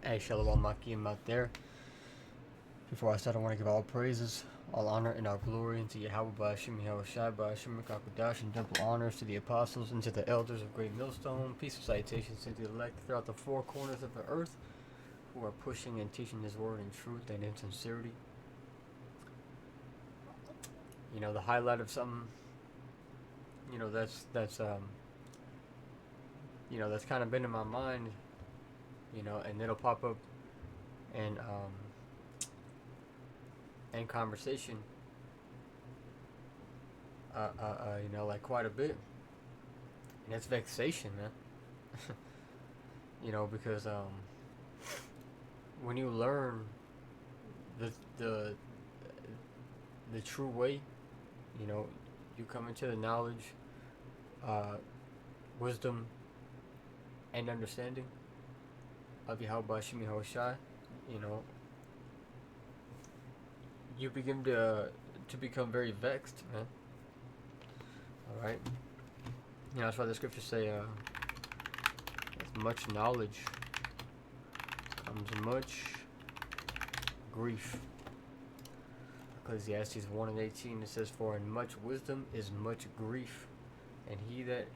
Hey, Shalom Makim out there. Before I start, I want to give all praises, all honor, and all glory unto Yahweh Ba'ashim Yahweh Shai Ba'ashim Kakudash, and temple honors to the apostles and to the elders of Great Millstone. Peace and salutations to the elect throughout the four corners of the earth who are pushing and teaching His word in truth and in sincerity. You know, the highlight of something, that's that's kind of been in my mind, and it'll pop up and conversation, like quite a bit, and it's vexation, man. Because when you learn the the the true way, you come into the knowledge, wisdom, and understanding of Yahweh Shemi Hoshai, you know, you begin to become very vexed, man. All right, that's why the scriptures say, with much knowledge comes much grief. Ecclesiastes 1:18 it says, "For in much wisdom is much grief, and he that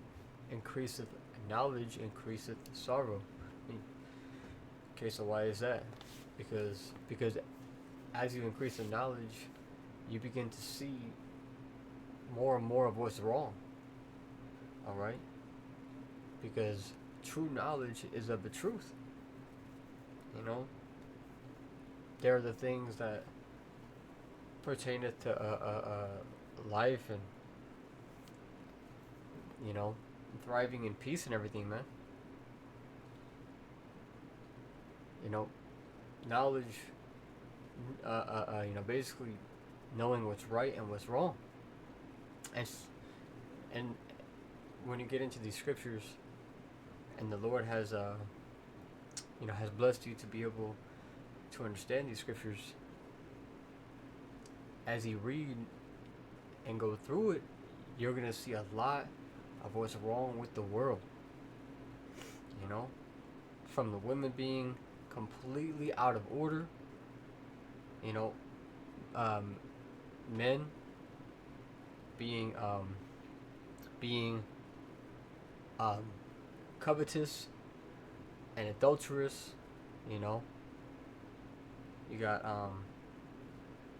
increaseth knowledge increaseth sorrow." Okay, so why is that? Because as you increase in knowledge, you begin to see more and more of what's wrong. All right, because true knowledge is of the truth. There are the things that pertaineth to life and thriving in peace and everything, man. Knowledge, basically knowing what's right and what's wrong, and when you get into these scriptures, and the Lord has has blessed you to be able to understand these scriptures, as you read and go through it, you're gonna see a lot of what's wrong with the world. From the women being completely out of order, men being covetous and adulterous. You got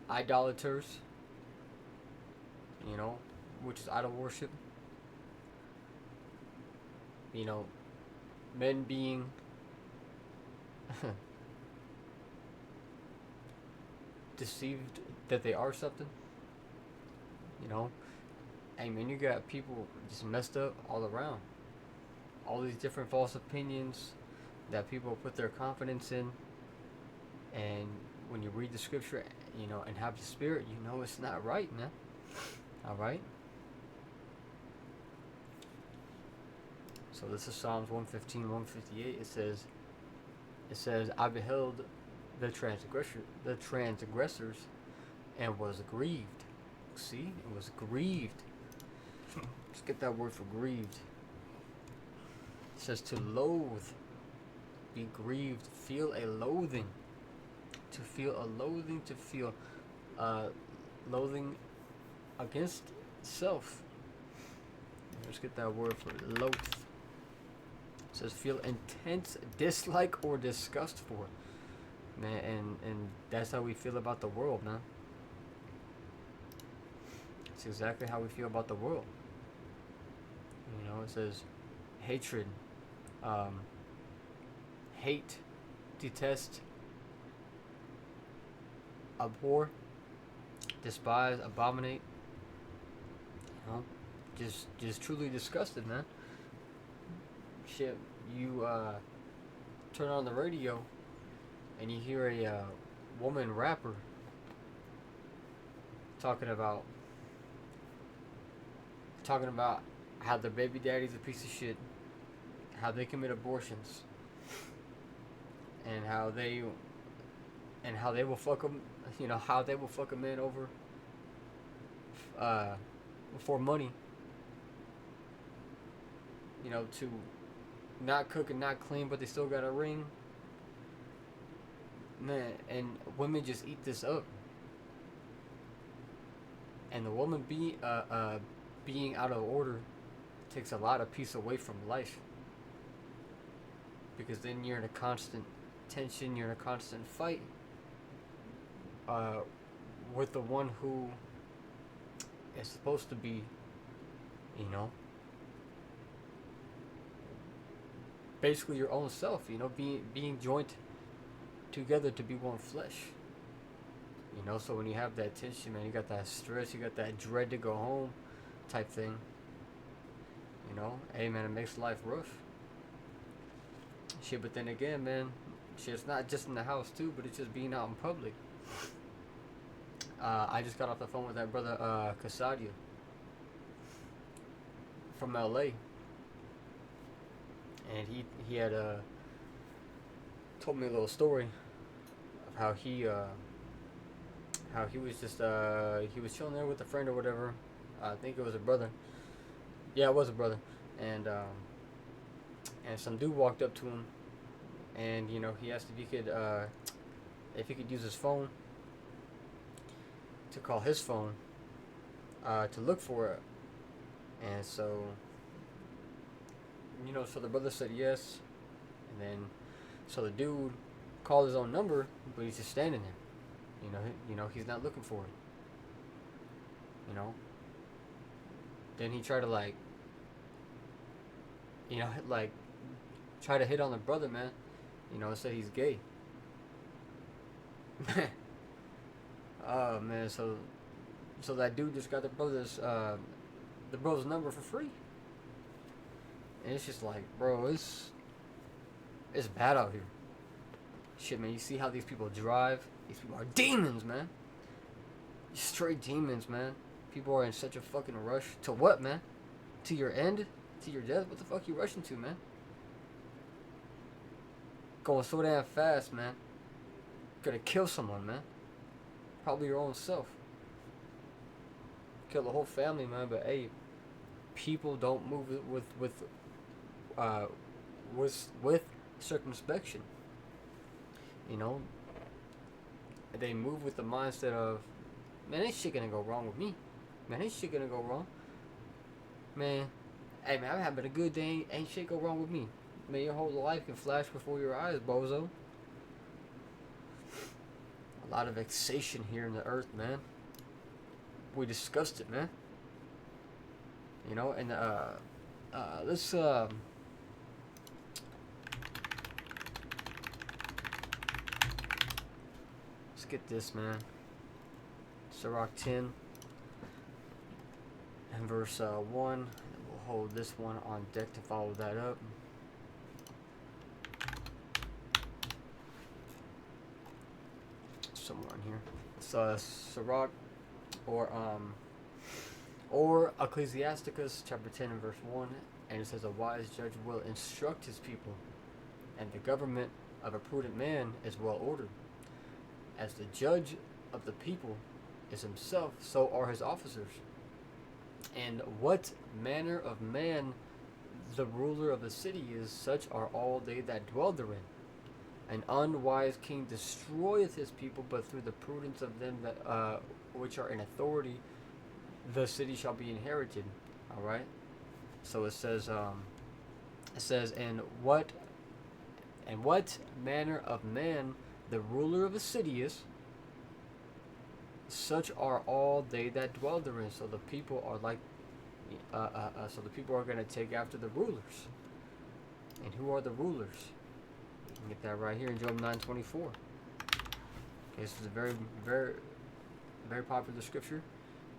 idolaters, which is idol worship. Men being deceived that they are something. Hey man, you got people just messed up all around. All these different false opinions that people put their confidence in, and when you read the scripture, and have the spirit, it's not right, man. All right. So this is Psalms 115, 158. It says, "I beheld the transgressors, and was grieved." See, it was grieved. Let's get that word for grieved. It says to loathe, be grieved, feel a loathing, to feel a loathing, to feel loathing against self. Let's get that word for loathe. It says feel intense dislike or disgust for, man, and that's how we feel about the world, man. It's exactly how we feel about the world. It says hatred, hate, detest, abhor, despise, abominate. Just truly disgusted, man. Shit, you turn on the radio and you hear a woman rapper talking about how their baby daddy's a piece of shit, how they commit abortions, and how they will fuck them, how they will fuck a man over for money, to not cook and not clean, but they still got a ring, man, and women just eat this up. And the woman being out of order takes a lot of peace away from life. Because then you're in a constant tension, you're in a constant fight uh, with the one who is supposed to be, you know, basically your own self, you know, being joined together to be one flesh. You know, so when you have that tension, man, you got that stress, you got that dread to go home type thing. You know, hey man, it makes life rough. Shit, but then again, man, shit, it's not just in the house too, but it's just being out in public. I just got off the phone with that brother Casadia from LA, and he had told me a little story of how he was just he was chilling there with a friend or whatever. I think it was a brother. Yeah, it was a brother, and some dude walked up to him, and you know he asked if he could use his phone to call his phone to look for it, and so you know so the brother said yes, and then so the dude called his own number, but he's just standing there. You know he's not looking for it. You know. Then he tried to try to hit on the brother, man. You know, said he's gay. Oh man, so that dude just got the brother's number for free. And it's just like, bro, it's bad out here. Shit, man, you see how these people drive? These people are demons, man. Straight demons, man. People are in such a fucking rush. To what, man? To your end? To your death? What the fuck you rushing to, man? Going so damn fast, man. Gonna kill someone, man. Probably your own self. Kill the whole family, man. But hey, people don't move with circumspection. You know, they move with the mindset of, man, ain't shit gonna go wrong with me. Man, ain't shit gonna go wrong. Man, hey man, I'm having a good day. Ain't shit go wrong with me. Man, your whole life can flash before your eyes, bozo. A lot of vexation here in the earth, man. We discussed it, man. You know, and let's get this, man. Sirach 10 and verse 1. We'll hold this one on deck to follow that up. Somewhere in here. It's Sirach or Ecclesiasticus chapter 10 and verse 1, and it says, a wise judge will instruct his people, and the government of a prudent man is well ordered. As the judge of the people is himself, so are his officers. And what manner of man the ruler of a city is, such are all they that dwell therein. An unwise king destroyeth his people, but through the prudence of them that which are in authority, the city shall be inherited. All right. So it says, and what manner of man the ruler of a city is, such are all they that dwell therein. So the people are like, so the people are going to take after the rulers. And who are the rulers? You can get that right here in Job 9:24. Okay, this is a very, very, very popular scripture.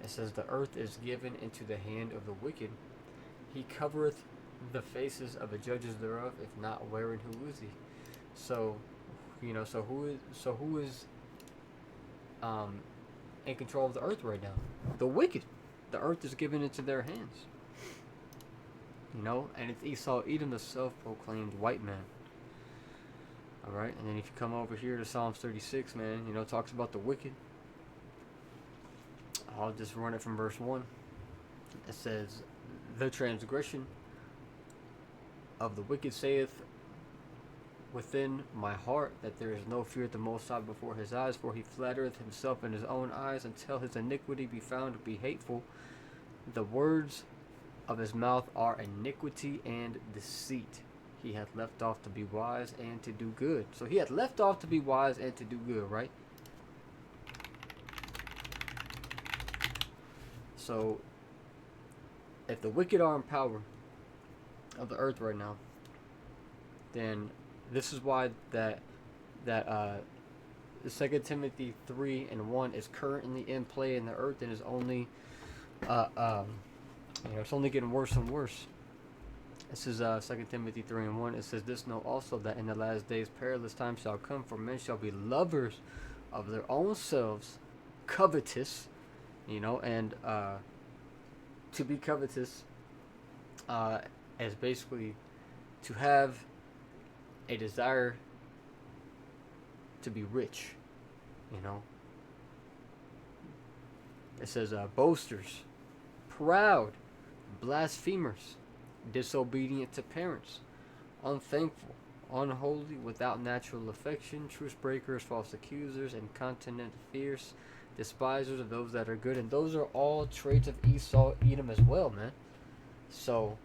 It says, the earth is given into the hand of the wicked. He covereth the faces of the judges thereof, if not wherein who is he? So, you know, so who is in control of the earth right now? The wicked. The earth is given into their hands. You know, and it's Esau, Edom, the self-proclaimed white man. All right, and then if you come over here to Psalms 36, man, you know, it talks about the wicked. I'll just run it from verse 1. It says, the transgression of the wicked saith, within my heart that there is no fear of the Most High before his eyes, for he flattereth himself in his own eyes, until his iniquity be found to be hateful. The words of his mouth are iniquity and deceit. He hath left off to be wise and to do good. So he hath left off to be wise and to do good, right? So if the wicked are in power of the earth right now, then this is why that 2 Timothy 3:1 is currently in play in the earth, and is only it's only getting worse and worse. This is 2 Timothy 3:1. It says, "This know also, that in the last days perilous times shall come, for men shall be lovers of their own selves, covetous," and to be covetous is basically to have a desire to be rich. It says boasters, proud, blasphemers, disobedient to parents, unthankful, unholy, without natural affection, truce breakers, false accusers, incontinent, fierce, despisers of those that are good. And those are all traits of Esau, Edom as well, man. So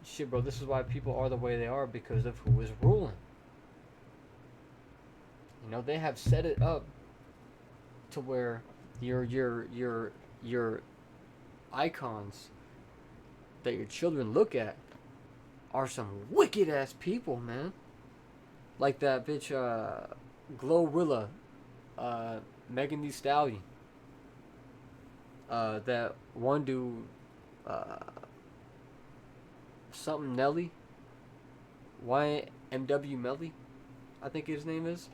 shit, bro, this is why people are the way they are, because of who is ruling. They have set it up to where your icons that your children look at are some wicked ass people, man. Like that bitch Glorilla, Megan Thee Stallion. That one dude, something Nelly, YMW Melly, I think his name is.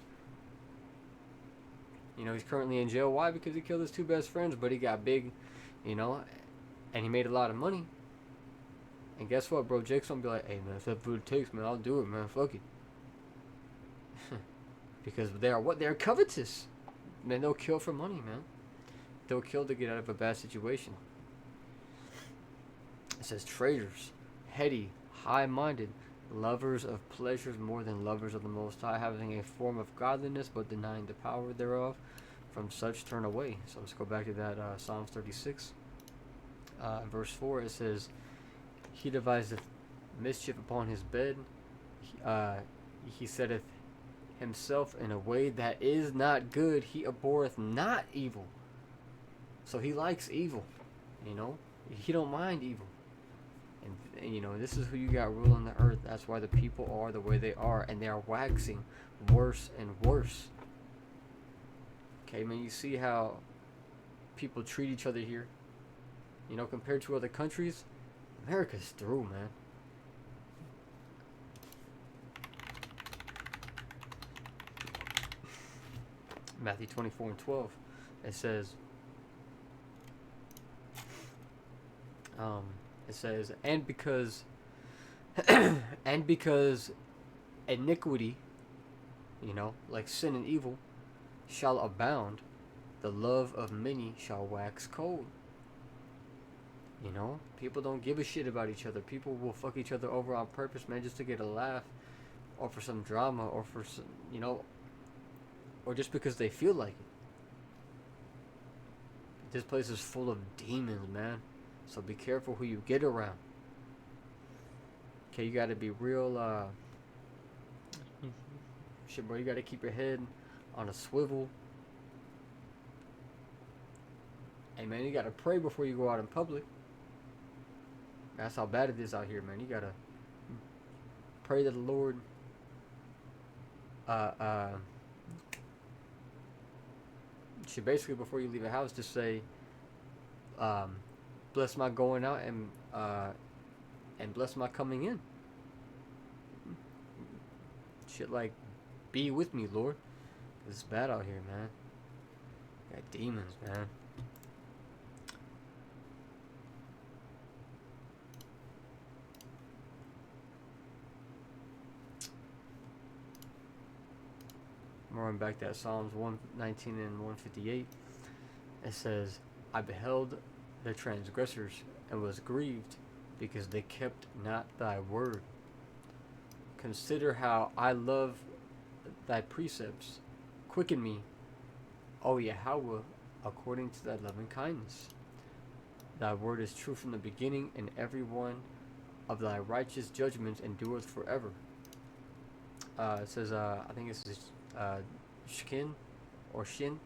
He's currently in jail. Why? Because he killed his two best friends, but he got big, and he made a lot of money. And guess what, bro? Jake's gonna be like, "Hey, man, if that's what it takes, man, I'll do it, man. Fuck it." Because they're covetous. Man, they'll kill for money, man. They'll kill to get out of a bad situation. It says traitors, heady, high-minded, lovers of pleasures more than lovers of the Most High, having a form of godliness but denying the power thereof. From such turn away. So let's go back to that Psalms 36. Verse 4, it says, "He deviseth mischief upon his bed. He setteth himself in a way that is not good. He abhorreth not evil." So he likes evil. He don't mind evil. And this is who you got ruling the earth. That's why the people are the way they are, and they are waxing worse and worse. Okay, man, you see how people treat each other here? Compared to other countries, America's through, man. Matthew 24:12, it says, and because iniquity, like sin and evil, shall abound, the love of many shall wax cold. People don't give a shit about each other. People will fuck each other over on purpose, man, just to get a laugh, or for some drama, or for some, or just because they feel like it. This place is full of demons, man. So be careful who you get around. Okay, you gotta be real, shit, bro, you gotta keep your head on a swivel. Hey, man, you gotta pray before you go out in public. That's how bad it is out here, man. You gotta pray to the Lord. Should basically, before you leave the house, just say, "Bless my going out and bless my coming in." Shit like, "Be with me, Lord." It's bad out here, man. Got demons, man. I'm going back to Psalms 119 and 158. It says, "I beheld the transgressors and was grieved, because they kept not thy word. Consider how I love thy precepts. Quicken me, O Yahweh, according to thy loving kindness. Thy word is true from the beginning, and every one of thy righteous judgments endureth forever. It says, I think it's Shkin or Shin.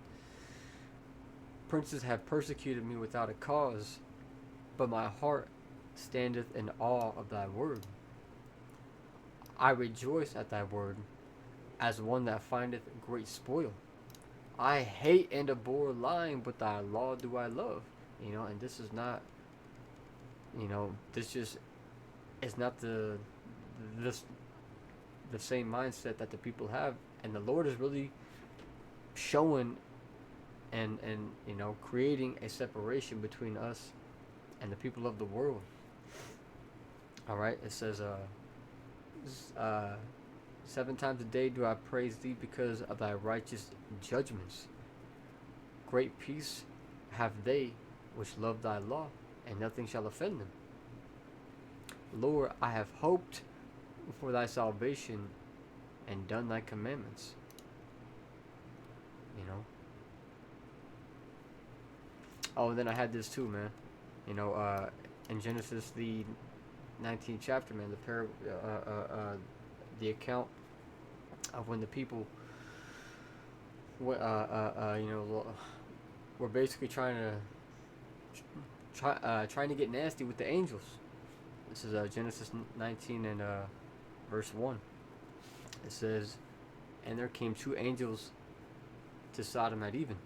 Princes have persecuted me without a cause, but my heart standeth in awe of thy word. I rejoice at thy word, as one that findeth great spoil. I hate and abhor lying, but thy law do I love. And this is not, this just is not this the same mindset that the people have, and the Lord is really showing and creating a separation between us and the people of the world. All right, it says 7 times a day do I praise thee because of thy righteous judgments. Great peace have they which love thy law, and nothing shall offend them. Lord, I have hoped for thy salvation and done thy commandments. Oh, and then I had this too, man. In Genesis, the 19th chapter, man, the account of when the people, were basically trying to get nasty with the angels. This is Genesis 19 and verse 1. It says, "And there came 2 angels to Sodom at even,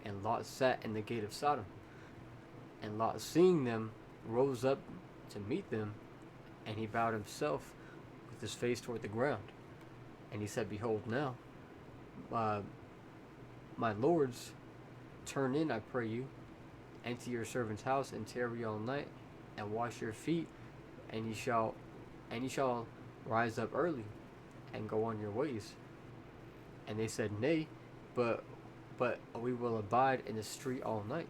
and Lot sat in the gate of Sodom. And Lot, seeing them, rose up to meet them, and he bowed himself with his face toward the ground. And he said, Behold, now, my lords, turn in, I pray you, enter your servant's house, and tarry all night, and wash your feet, and ye shall rise up early, and go on your ways. And they said, Nay, but we will abide in the street all night.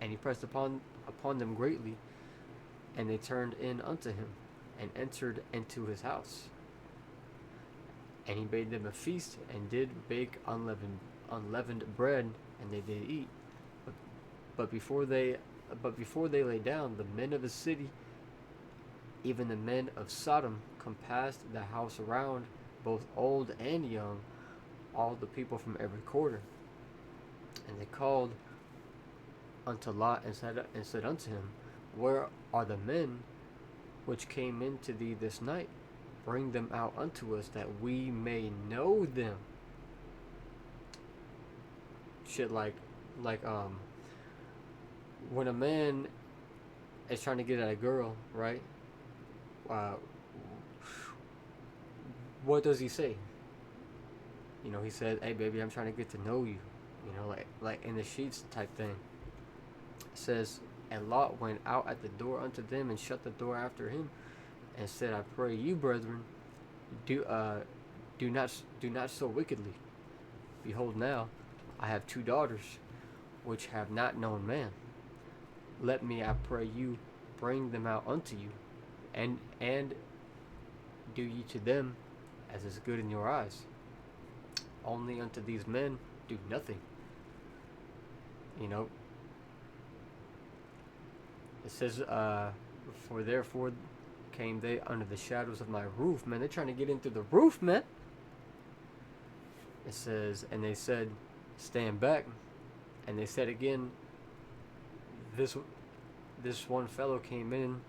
And he pressed upon them greatly, and they turned in unto him, and entered into his house. And he bade them a feast, and did bake unleavened bread, and they did eat. But before they lay down, the men of the city, even the men of Sodom, compassed the house around, both old and young, all the people from every quarter. And they called unto Lot, and said unto him, Where are the men which came into thee this night? Bring them out unto us, that we may know them. Shit, like when a man is trying to get at a girl, right? What does he say? He said, Hey baby, I'm trying to get to know you. Like in the sheets type thing. It says, And Lot went out at the door unto them, and shut the door after him, and said, I pray you, brethren, do not so wickedly. Behold, now I have 2 daughters, which have not known man. Let me, I pray you, bring them out unto you, and do ye to them as is good in your eyes. Only unto these men do nothing. It says, For therefore came they under the shadows of my roof. Man, they're trying to get into the roof, man. It says, And they said, Stand back. And they said again, This one fellow came in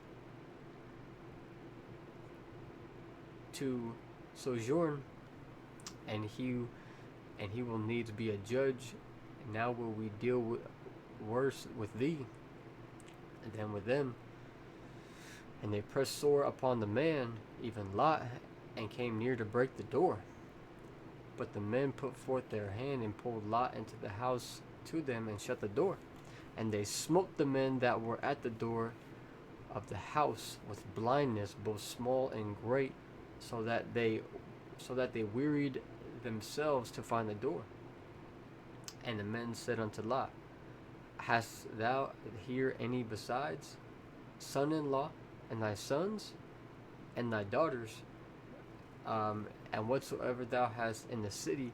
to sojourn, and he will needs be a judge. And now will we deal worse with thee than with them. And they pressed sore upon the man, even Lot, and came near to break the door. But the men put forth their hand, and pulled Lot into the house to them, and shut the door. And they smote the men that were at the door of the house with blindness, both small and great, so that they wearied themselves to find the door. And the men said unto Lot, Hast thou here any besides, son-in-law, and thy sons, and thy daughters, And whatsoever thou hast in the city,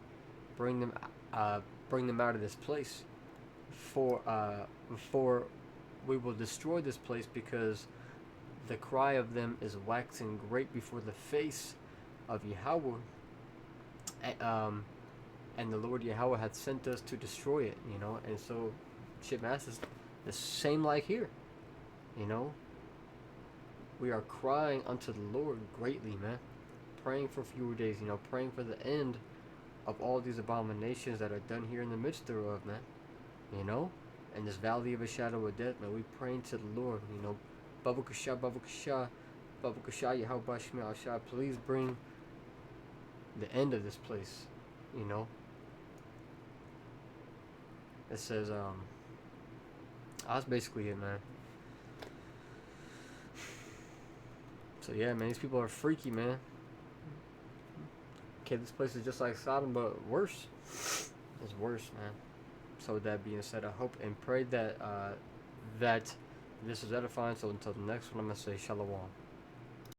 bring them, bring them out of this place. For we will destroy this place, because the cry of them is waxing great before the face of Yahweh, and the Lord Yahweh had sent us to destroy it, you know. And so, shit, man, it's the same like here, you know. We are crying unto the Lord greatly, man, praying for fewer days, you know, praying for the end of all these abominations that are done here in the midst thereof, man, you know. In this valley of a shadow of death, man, we praying to the Lord, you know. Babakasha, Babakasha, Babakasha, Yahweh Shema Ashah, please bring the end of this place, you know. It says, that's basically it, man. So yeah, man, these people are freaky, man. Okay, this place is just like Sodom, but worse. It's worse, man. So with that being said, I hope and pray that that this is edifying. So until the next one, I'm gonna say shalom.